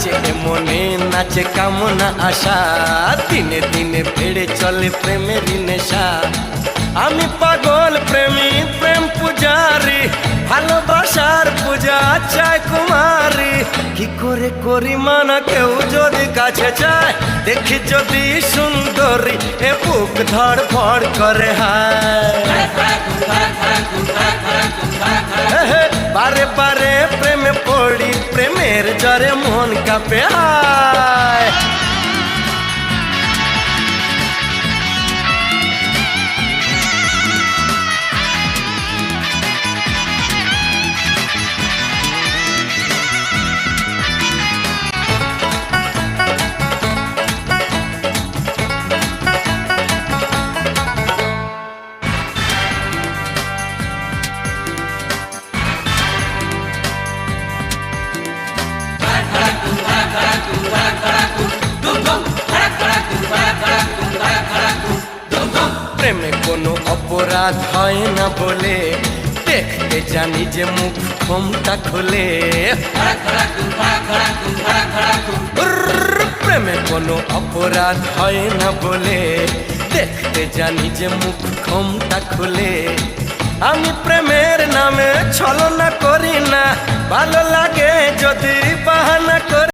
নাচে মনে নাচে কামনা আশা, দিনে দিনে বেড়ে চলে প্রেমেরই নেশা। আমি পাগল প্রেমী প্রেম পূজারি, ভালোবাসার পূজা চাই কুমারী। কি করে করি মানা কেউ যদি কাছে চায়, দেখি যদি সুন্দরী এ বুক ধড় ফড় করে হায়। বারে বারে প্রেমে পড়ি, প্রেমের জ্বরে মন কাঁপে হায়। প্রেমে কোনো অপরাধ হয় না বলে, দেখতে জানি যে মুখ ঘোমটা খুলে। প্রেমে কোনো অপরাধ হয় না বলে, দেখতে জানি যে মুখ ঘোমটা খুলে। আমি প্রেমের নামে ছলনা করি না, ভালো লাগে যদি বাহানা করি।